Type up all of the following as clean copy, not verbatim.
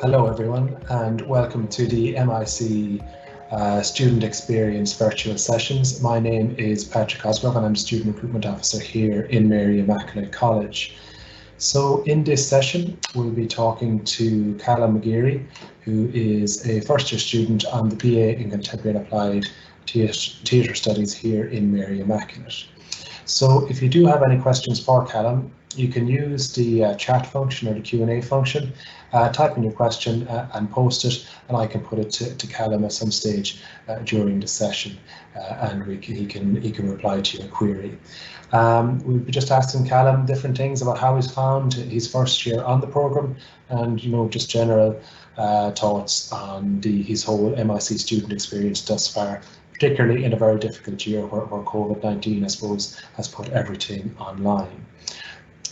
Hello everyone and welcome to the MIC Student Experience Virtual Sessions. My name is Patrick Cosgrove and I'm Student Recruitment Officer here in Mary Immaculate College. So in this session we'll be talking to Callum McGeary, who is a first year student on the BA in Contemporary and Applied Theatre Studies here in Mary Immaculate. So if you do have any questions for Callum, you can use the chat function or the Q&A function, type in your question and post it, and I can put it to Callum at some stage during the session, and he can reply to your query. We'll be just asking Callum different things about how he's found his first year on the programme, and just general thoughts on his whole MIC student experience thus far, particularly in a very difficult year where COVID-19, I suppose, has put everything online.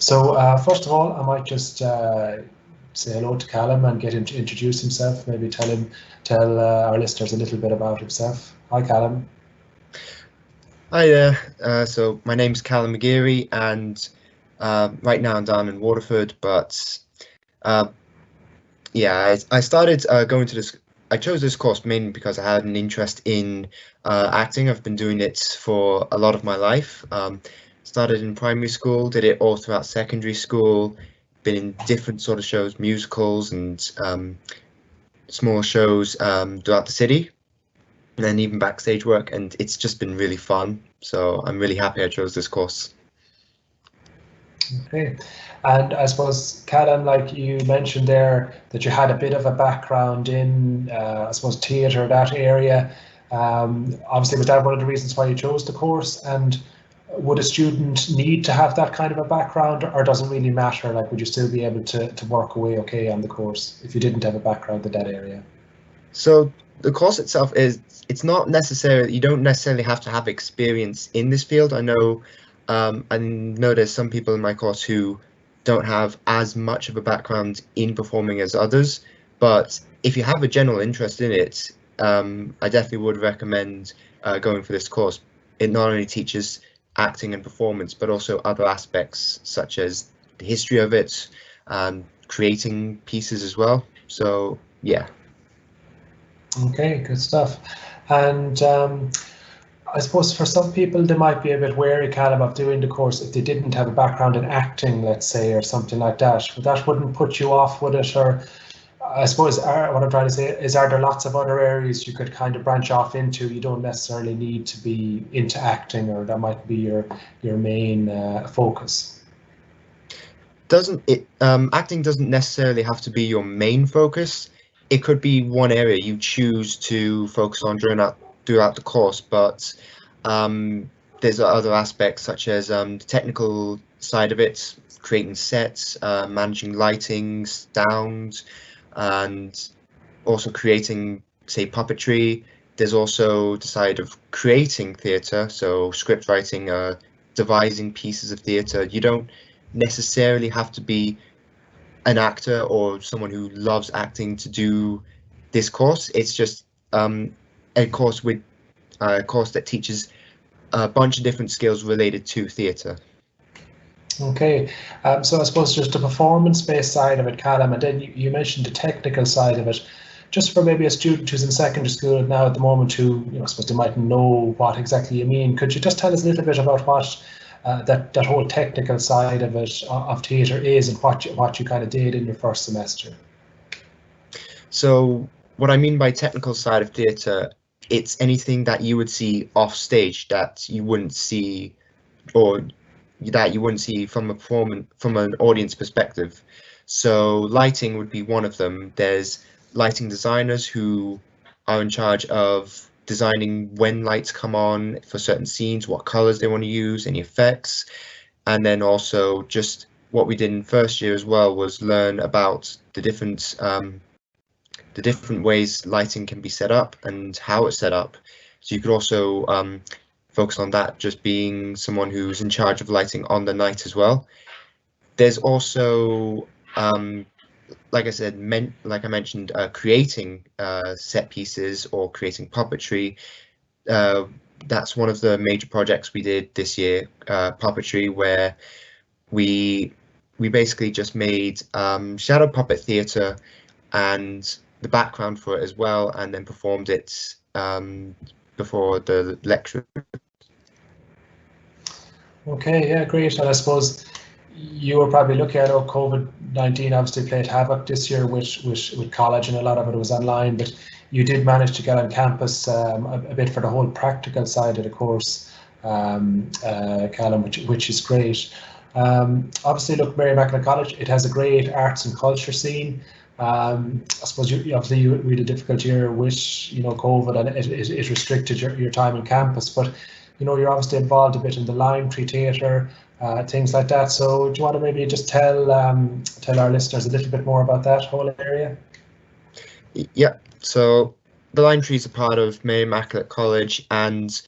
So first of all, I might just say hello to Callum and get him to introduce himself. Maybe tell our listeners a little bit about himself. Hi, Callum. Hi there. So my name's Callum McGeary, and right now I'm down in Waterford. But yeah, I started going to this. I chose this course mainly because I had an interest in acting. I've been doing it for a lot of my life. Started in primary school, did it all throughout secondary school, been in different sort of shows, musicals and small shows throughout the city, and then even backstage work, and it's just been really fun. So I'm really happy I chose this course. Okay, and I suppose, Callum, like you mentioned there, that you had a bit of a background in, I suppose, theatre, that area. Obviously, was that one of the reasons why you chose the course? And would a student need to have that kind of a background, or does it really matter? Like, would you still be able to work away okay on the course if you didn't have a background in that area? So the course itself it's not necessarily, you don't necessarily have to have experience in this field. I know there's some people in my course who don't have as much of a background in performing as others, but if you have a general interest in it, I definitely would recommend going for this course. It not only teaches acting and performance, but also other aspects such as the history of it, creating pieces as well. So yeah. Okay, good stuff. And I suppose for some people they might be a bit wary, Callum, of doing the course if they didn't have a background in acting, let's say, or something like that. But that wouldn't put you off, would it? Or I suppose what I'm trying to say is, are there lots of other areas you could kind of branch off into? You don't necessarily need to be into acting, or that might be your main focus. Acting doesn't necessarily have to be your main focus. It could be one area you choose to focus on throughout the course, but there's other aspects such as the technical side of it, creating sets, managing lighting, sound, and also creating, say, puppetry. There's also the side of creating theatre, so script writing, devising pieces of theatre. You don't necessarily have to be an actor or someone who loves acting to do this course. It's just a course that teaches a bunch of different skills related to theatre. Okay, so I suppose just the performance-based side of it, Callum, and then you mentioned the technical side of it. Just for maybe a student who's in secondary school now at the moment who, I suppose they might know what exactly you mean. Could you just tell us a little bit about what that whole technical side of it, of theatre, is, and what you kind of did in your first semester? So what I mean by technical side of theatre, it's anything that you would see off stage that you wouldn't see, or that you wouldn't see from an audience perspective. So lighting would be one of them. There's lighting designers who are in charge of designing when lights come on for certain scenes, what colors they want to use, any effects. And then also just what we did in first year as well was learn about the different ways lighting can be set up and how it's set up. So you could also focus on that, just being someone who's in charge of lighting on the night as well. There's also, like I mentioned, creating set pieces or creating puppetry. That's one of the major projects we did this year, Puppetry, where we basically just made shadow puppet theatre and the background for it as well, and then performed it before the lecture. Okay, yeah, great. And I suppose you were probably looking at, COVID-19 obviously played havoc this year with college, and a lot of it was online, but you did manage to get on campus a bit for the whole practical side of the course, Callum, which is great. Obviously, look, Mary Immaculate College, it has a great arts and culture scene. I suppose you obviously you had a difficult year with COVID, and it restricted your time on campus, but you're obviously involved a bit in the Lime Tree Theatre, things like that. So do you want to maybe just tell our listeners a little bit more about that whole area? Yeah, so the Lime Tree is a part of Mary Immaculate College, and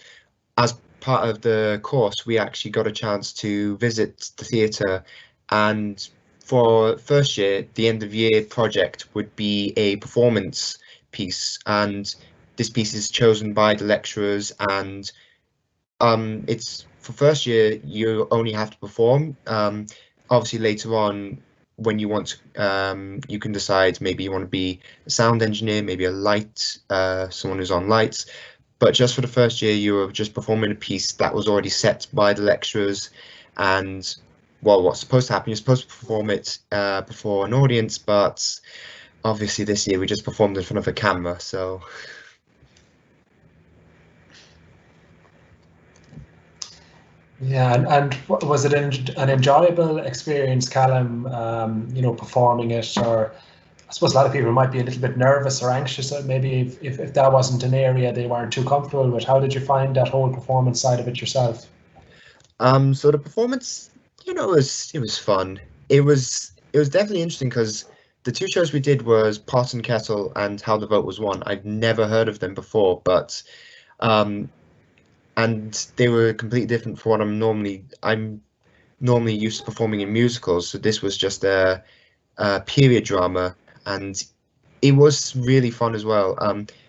as part of the course, we actually got a chance to visit the theatre, and for first year, the end of year project would be a performance piece, and this piece is chosen by the lecturers, and it's for first year you only have to perform. Obviously later on, when you want to, you can decide maybe you want to be a sound engineer, maybe a light, someone who's on lights. But just for the first year, you were just performing a piece that was already set by the lecturers. And well, what's supposed to happen? You're supposed to perform it before an audience, but obviously this year we just performed in front of a camera, so. Yeah, and was it an enjoyable experience, Callum? Performing it, or I suppose a lot of people might be a little bit nervous or anxious, maybe if that wasn't an area they weren't too comfortable with. How did you find that whole performance side of it yourself? So the performance, it was fun. It was definitely interesting because the two shows we did was Pot and Kettle and How the Vote Was Won. I'd never heard of them before, but and they were completely different from what I'm normally used to performing in musicals. So this was just a period drama, and it was really fun as well.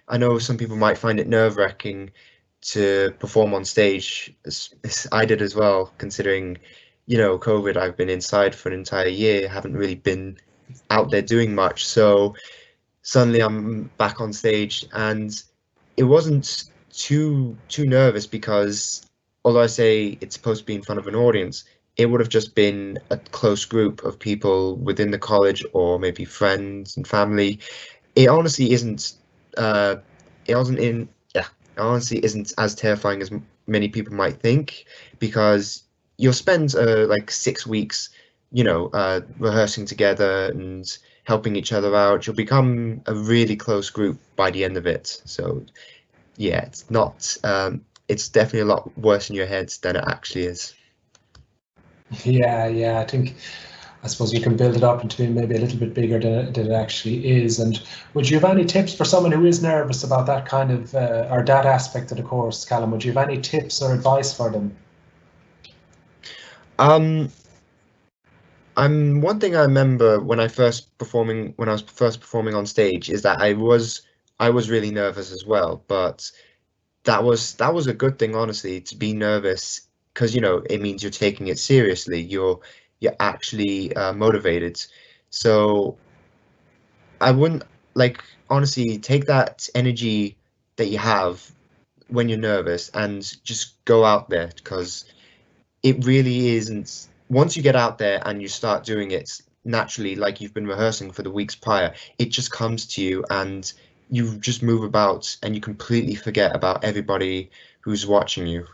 I know some people might find it nerve-wracking to perform on stage, as I did as well, considering, COVID. I've been inside for an entire year, haven't really been out there doing much. So suddenly I'm back on stage, and it wasn't too nervous because although I say it's supposed to be in front of an audience, it would have just been a close group of people within the college or maybe friends and family. It honestly isn't. It honestly isn't as terrifying as many people might think, because you'll spend like 6 weeks, rehearsing together and helping each other out. You'll become a really close group by the end of it. So yeah, it's not. It's definitely a lot worse in your head than it actually is. Yeah. I suppose you can build it up into being maybe a little bit bigger than it actually is. And would you have any tips for someone who is nervous about that kind of or that aspect of the course, Callum? Would you have any tips or advice for them? One thing I remember when I was first performing on stage is that I was really nervous as well, but that was a good thing, honestly, to be nervous, because it means you're taking it seriously. You're actually motivated. So I wouldn't, like, honestly, take that energy that you have when you're nervous and just go out there, because it really isn't. Once you get out there and you start doing it naturally, like you've been rehearsing for the weeks prior, it just comes to you, and you just move about and you completely forget about everybody who's watching you.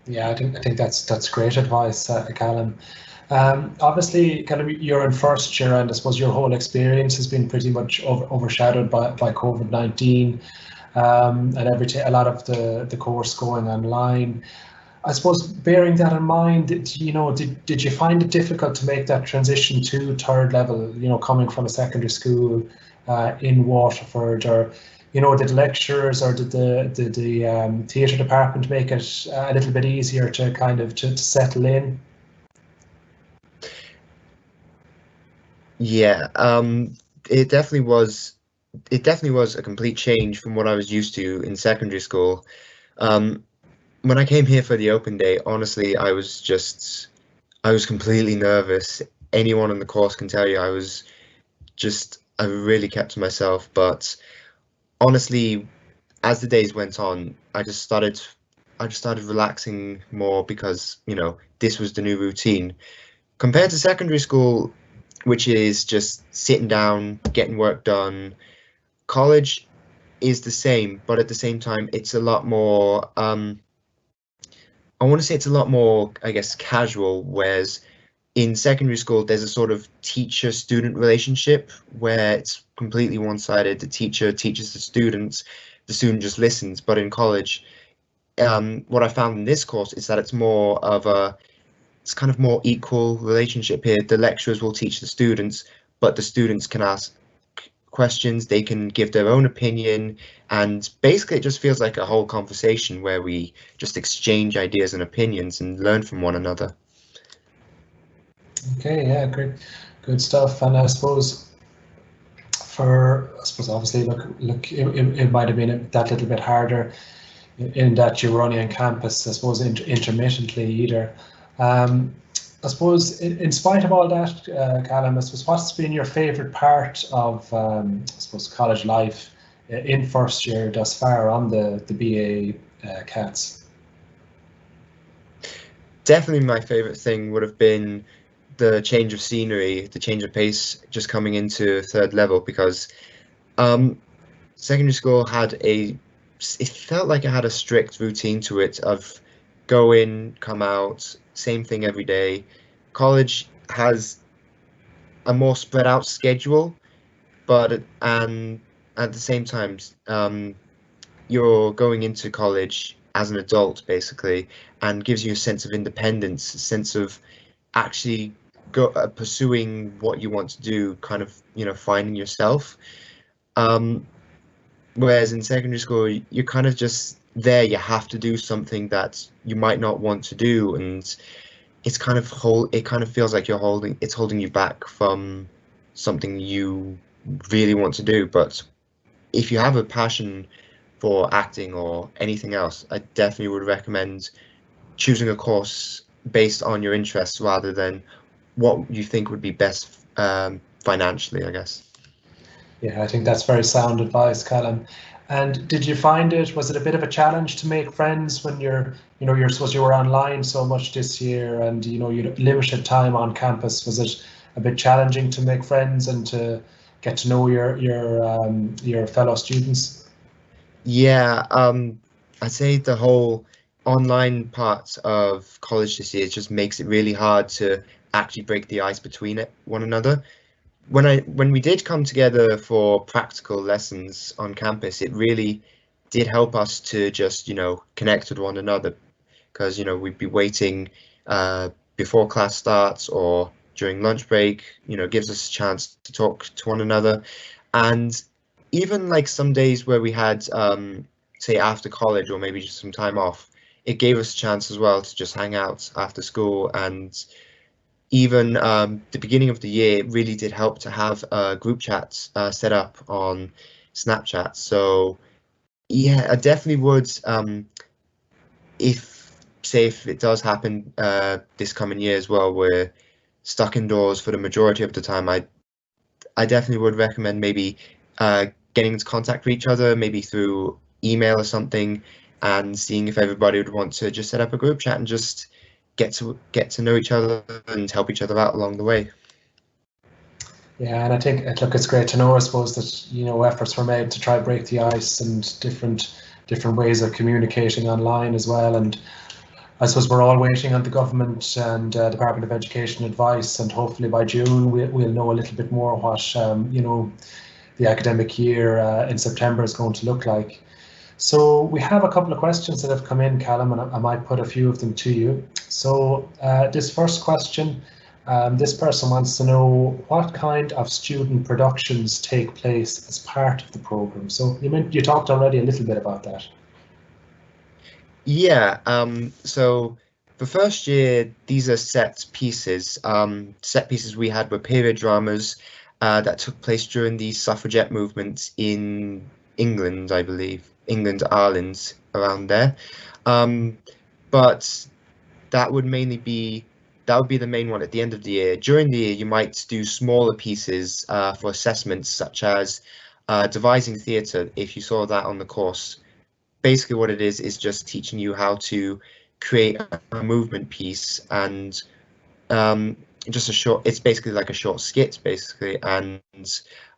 Yeah, I think that's great advice, Callum. Obviously, Callum, you're in first year, and I suppose your whole experience has been pretty much overshadowed by COVID-19, and a lot of the course going online. I suppose, bearing that in mind, did you find it difficult to make that transition to third level? Coming from a secondary school in Waterford, or did lecturers or did the theatre department make it a little bit easier to kind of to settle in? Yeah, it definitely was. It definitely was a complete change from what I was used to in secondary school. When I came here for the open day, honestly, I was completely nervous. Anyone in the course can tell you I was I really kept to myself. But honestly, as the days went on, I just started relaxing more because, you know, this was the new routine. Compared to secondary school, which is just sitting down, getting work done, college is the same, but at the same time, it's a lot more, I want to say it's a lot more, I guess, casual, whereas in secondary school, there's a sort of teacher-student relationship where it's completely one-sided. The teacher teaches the student just listens. But in college, what I found in this course is that it's kind of more equal relationship here. The lecturers will teach the students, but the students can ask questions, they can give their own opinion, and basically it just feels like a whole conversation where we just exchange ideas and opinions and learn from one another. Okay, yeah, great, good stuff. And I suppose obviously, look, it might have been that little bit harder in that you were only on campus, I suppose, intermittently either. I suppose, in spite of all that, Callum, I suppose, what's been your favourite part of, I suppose, college life in first year thus far on the BA CATS? Definitely my favourite thing would have been the change of scenery, the change of pace just coming into third level, because secondary school it felt like it had a strict routine to it of go in, come out, same thing every day. College has a more spread out schedule, and at the same time, you're going into college as an adult basically, and gives you a sense of independence, a sense of actually pursuing what you want to do, kind of, you know, finding yourself. Whereas in secondary school, you're kind of just there. You have to do something that you might not want to do, and it kind of feels like it's holding you back from something you really want to do. But if you have a passion for acting or anything else, I definitely would recommend choosing a course based on your interests rather than what you think would be best financially, I guess. Yeah, I think that's very sound advice, Callum. And did you find was it a bit of a challenge to make friends when you're supposed you were online so much this year, and you had limited time on campus? Was it a bit challenging to make friends and to get to know your fellow students? Yeah, I'd say the whole online part of college this year just makes it really hard to actually break the ice between one another. When we did come together for practical lessons on campus, it really did help us to just, you know, connect with one another, because, you know, we'd be waiting before class starts or during lunch break, you know, gives us a chance to talk to one another. And even like some days where we had, say, after college or maybe just some time off, it gave us a chance as well to just hang out after school. And even the beginning of the year, it really did help to have group chats set up on Snapchat. So yeah, I definitely would, if it does happen this coming year as well, we're stuck indoors for the majority of the time, I definitely would recommend maybe getting into contact with each other, maybe through email or something, and seeing if everybody would want to just set up a group chat and just get to know each other and help each other out along the way. Yeah, and I think, look, it's great to know, I suppose, that efforts were made to try break the ice, and different ways of communicating online as well. And I suppose we're all waiting on the government and Department of Education advice, and hopefully by June we'll know a little bit more what the academic year in September is going to look like. So we have a couple of questions that have come in, Callum, and I might put a few of them to you. So this first question, this person wants to know what kind of student productions take place as part of the program. So you talked already a little bit about that. Yeah, so the first year, these are set pieces. Set pieces we had were period dramas that took place during the suffragette movement in England, I believe. England, Ireland, around there. But that would mainly be that would be the main one at the end of the year. During the year, you might do smaller pieces for assessments, such as devising theatre, if you saw that on the course. Basically what it is just teaching you how to create a movement piece, and just a short, it's basically like a short skit basically. And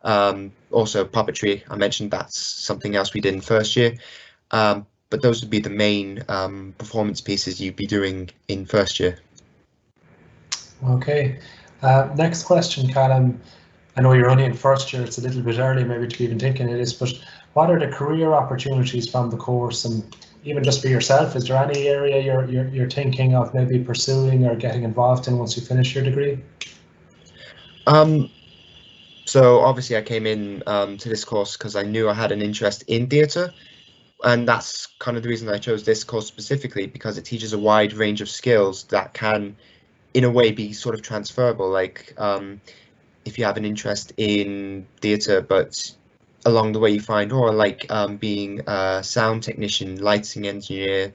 also puppetry, I mentioned that's something else we did in first year, but those would be the main performance pieces you'd be doing in first year. Okay, next question, Callum. I know you're only in first year, it's a little bit early maybe to be even thinking it is, but what are the career opportunities from the course, and even just for yourself, is there any area you're thinking of maybe pursuing or getting involved in once you finish your degree? So obviously I came in to this course because I knew I had an interest in theatre, and that's kind of the reason I chose this course specifically, because it teaches a wide range of skills that can in a way be sort of transferable. Like if you have an interest in theatre, but along the way you find, or like being a sound technician, lighting engineer,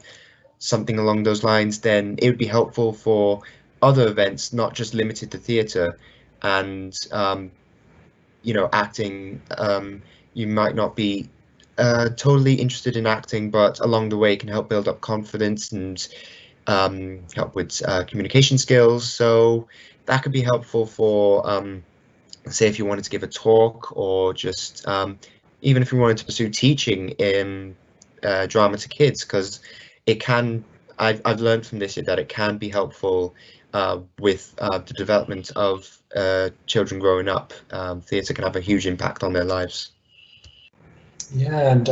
something along those lines, then it would be helpful for other events, not just limited to theatre. And you know, acting, you might not be totally interested in acting, but along the way it can help build up confidence and help with communication skills. So that could be helpful for say if you wanted to give a talk, or just even if you wanted to pursue teaching in drama to kids, because it can, I've learned from this year that it can be helpful with the development of children growing up. Theatre can have a huge impact on their lives. Yeah, and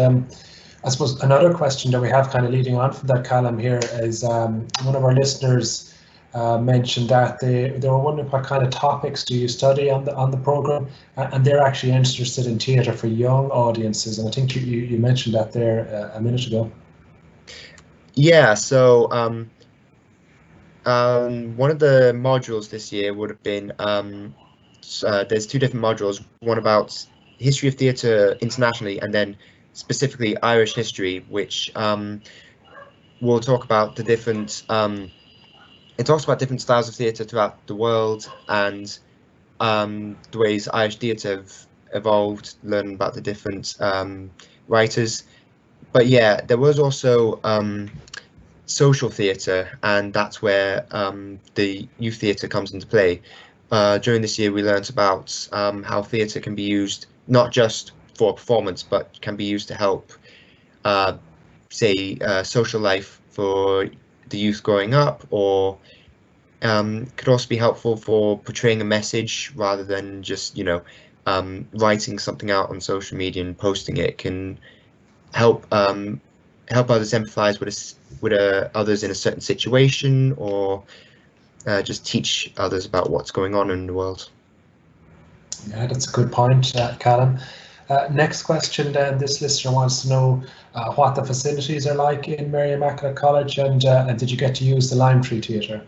I suppose another question that we have kind of leading on from that, Callum, here is one of our listeners mentioned that they were wondering what kind of topics do you study on the program, and they're actually interested in theatre for young audiences, and I think you mentioned that there a minute ago. Yeah, so one of the modules this year would have been there's two different modules, one about history of theatre internationally, and then specifically Irish history, which will talk about the different it talks about different styles of theatre throughout the world, and the ways Irish theatre have evolved, learning about the different writers. But yeah, there was also social theatre, and that's where the youth theatre comes into play. During this year we learnt about how theatre can be used not just for performance, but can be used to help say social life for the youth growing up, or could also be helpful for portraying a message rather than just, you know, writing something out on social media and posting it. Can help help others empathize with others in a certain situation, or just teach others about what's going on in the world. Yeah, that's a good point, Callum. Next question then, this listener wants to know what the facilities are like in Mary Immaculate College, and did you get to use the Lime Tree Theatre?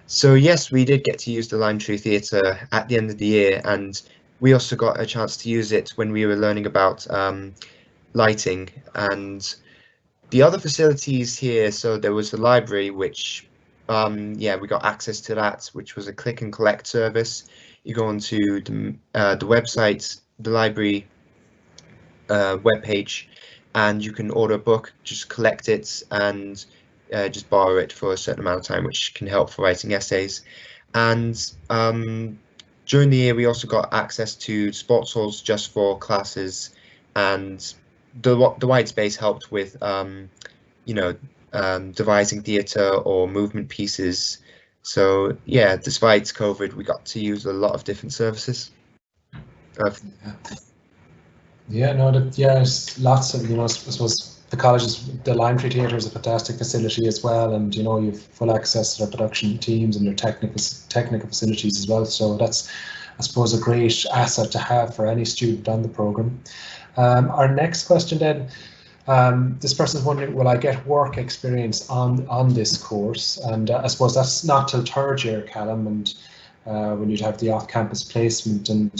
So yes, we did get to use the Lime Tree Theatre at the end of the year, and we also got a chance to use it when we were learning about lighting and the other facilities here. So there was the library, which yeah, we got access to that, which was a click and collect service. You go onto the website, the library webpage, and you can order a book, just collect it, and just borrow it for a certain amount of time, which can help for writing essays. And during the year we also got access to sports halls just for classes, and the white space helped with you know, devising theatre or movement pieces. So yeah, despite COVID, we got to use a lot of different services. Yeah, no, there's lots of, you know, I suppose the college's, the Lime Tree Theatre is a fantastic facility as well, and you know, you've full access to their production teams and their technical facilities as well. So that's, I suppose, a great asset to have for any student on the program. Our next question then, this person's wondering, will I get work experience on this course? And I suppose that's not till third year, Callum, and when you'd have the off-campus placement. And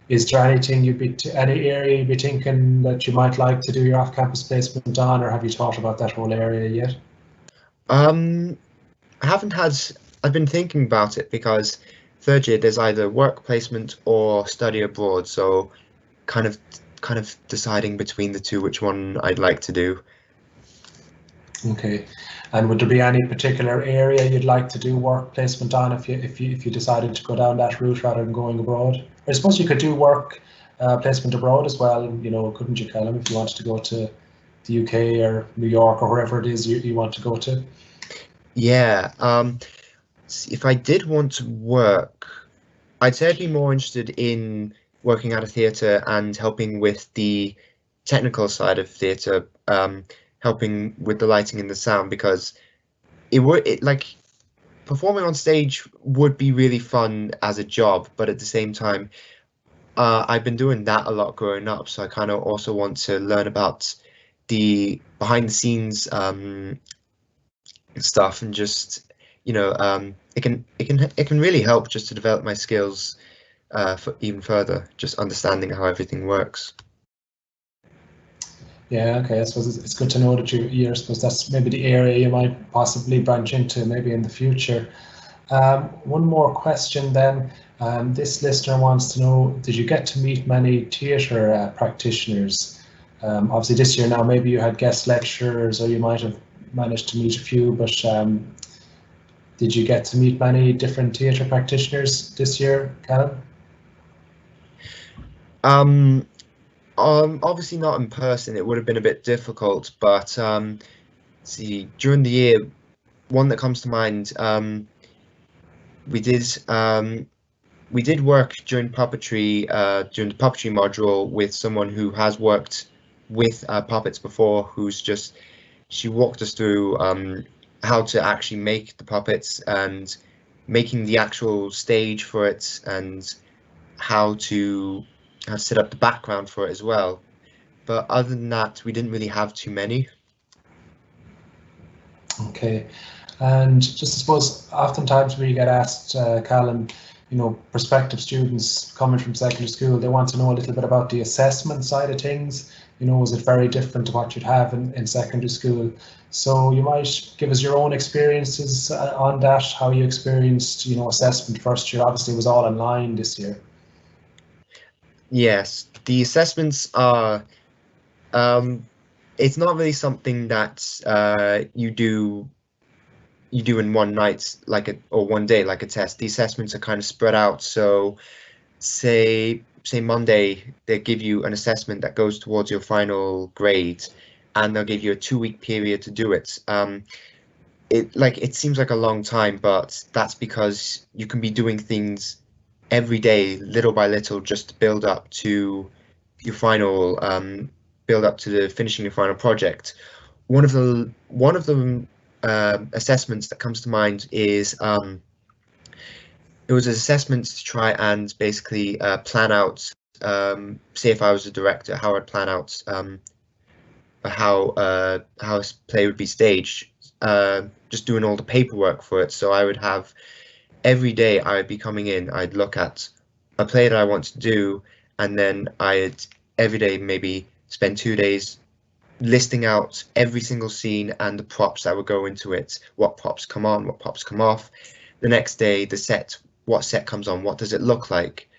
is there anything any area you'd be thinking that you might like to do your off-campus placement on, or have you thought about that whole area yet? I haven't had I've been thinking about it because third year there's either work placement or study abroad, so kind of deciding between the two which one I'd like to do. Okay, and would there be any particular area you'd like to do work placement on if you decided to go down that route rather than going abroad? I suppose you could do work placement abroad as well, you know, couldn't you, Callum, if you wanted to go to the UK or New York or wherever it is you want to go to? Yeah, if I did want to work, I'd say I'd be more interested in working at a theatre and helping with the technical side of theatre, helping with the lighting and the sound, because like performing on stage would be really fun as a job, but at the same time, I've been doing that a lot growing up, so I kind of also want to learn about the behind the scenes stuff, and just, you know, it can really help just to develop my skills for even further, just understanding how everything works. Yeah, okay, I suppose it's good to know that I suppose that's maybe the area you might possibly branch into maybe in the future. One more question then. This listener wants to know, did you get to meet many theatre practitioners? Obviously this year now, maybe you had guest lecturers or you might have managed to meet a few, but did you get to meet many different theatre practitioners this year, Callum? Obviously not in person, it would have been a bit difficult, but see, during the year, one that comes to mind, we did work during puppetry, during the puppetry module, with someone who has worked with puppets before, she walked us through how to actually make the puppets and making the actual stage for it, and how to set up the background for it as well. But other than that, we didn't really have too many. Okay, and just I suppose oftentimes we get asked, Callum, you know, prospective students coming from secondary school, they want to know a little bit about the assessment side of things. You know, is it very different to what you'd have in secondary school? So you might give us your own experiences on that, how you experienced, you know, assessment first year. Obviously it was all online this year. Yes, the assessments are, it's not really something that you do in one night, or one day, like a test. The assessments are kind of spread out. So say Monday, they give you an assessment that goes towards your final grade, and they'll give you a 2-week period to do it. It seems like a long time, but that's because you can be doing things every day, little by little, just to build up to your final, build up to the finishing your final project. One of the assessments that comes to mind is, it was an assessment to try and basically plan out, say if I was a director, how I'd plan out how a play would be staged, just doing all the paperwork for it. So I would have, every day I would be coming in, I'd look at a play that I want to do, and then I'd every day maybe spend 2 days listing out every single scene and the props that would go into it, what props come on, what props come off. The next day, what set comes on, what does it look like.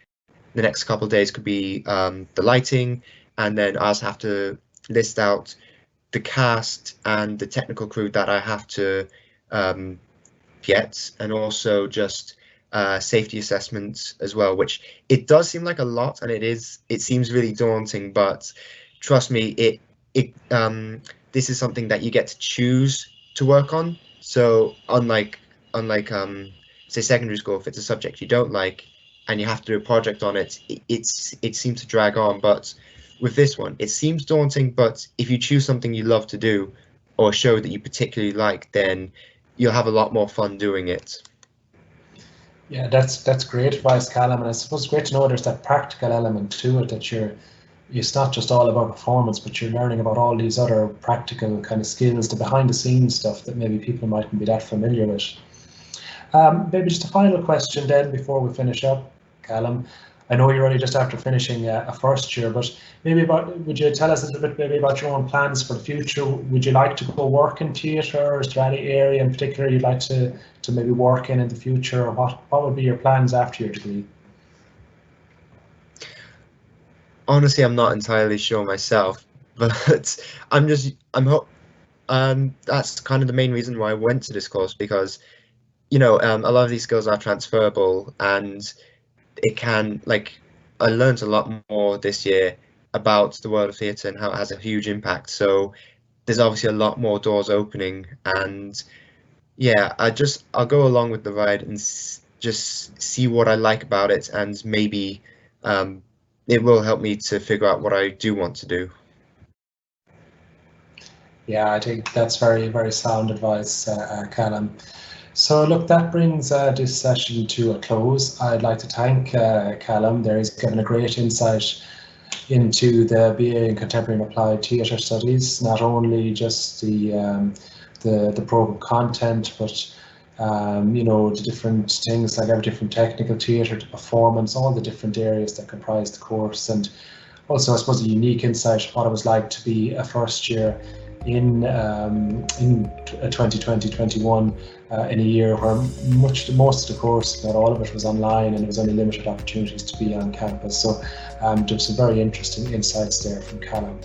The next couple of days could be the lighting, and then I also have to list out the cast and the technical crew that I have to get, and also just safety assessments as well, which it does seem like a lot, and it seems really daunting, but trust me, this is something that you get to choose to work on. So unlike say secondary school, if it's a subject you don't like and you have to do a project on it, it seems to drag on. But with this one, it seems daunting, but if you choose something you love to do, or a show that you particularly like, then you'll have a lot more fun doing it. Yeah, that's great advice, Callum, and I suppose it's great to know there's that practical element to it, that it's not just all about performance, but you're learning about all these other practical kind of skills, the behind the scenes stuff that maybe people mightn't be that familiar with. Maybe just a final question then before we finish up, Callum. I know you're only just after finishing a first year, but would you tell us a little bit maybe about your own plans for the future? Would you like to go work in theatre, or is there any area in particular you'd like to maybe work in the future, or what would be your plans after your degree? Honestly, I'm not entirely sure myself, but that's kind of the main reason why I went to this course, because a lot of these skills are transferable, and it can, I learned a lot more this year about the world of theatre and how it has a huge impact. So there's obviously a lot more doors opening, and yeah, I'll go along with the ride and just see what I like about it, and maybe it will help me to figure out what I do want to do. Yeah, I think that's very, very sound advice, Callum. So look, that brings this session to a close. I'd like to thank Callum. There he's given a great insight into the BA in Contemporary and Applied Theatre Studies, not only just the program content, but the different things, like every different technical theatre to performance, all the different areas that comprise the course, and also I suppose a unique insight what it was like to be a first year in 2020-21 in a year where most of the course, not all of it, was online, and there was only limited opportunities to be on campus. So there's some very interesting insights there from Callum.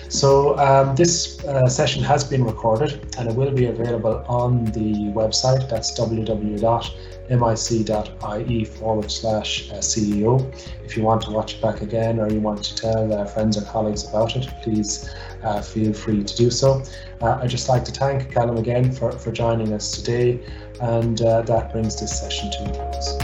So this session has been recorded, and it will be available on the website. That's www.mic.ie/CEO. If you want to watch it back again, or you want to tell friends or colleagues about it, please feel free to do so. I'd just like to thank Callum again for joining us today, and that brings this session to a close.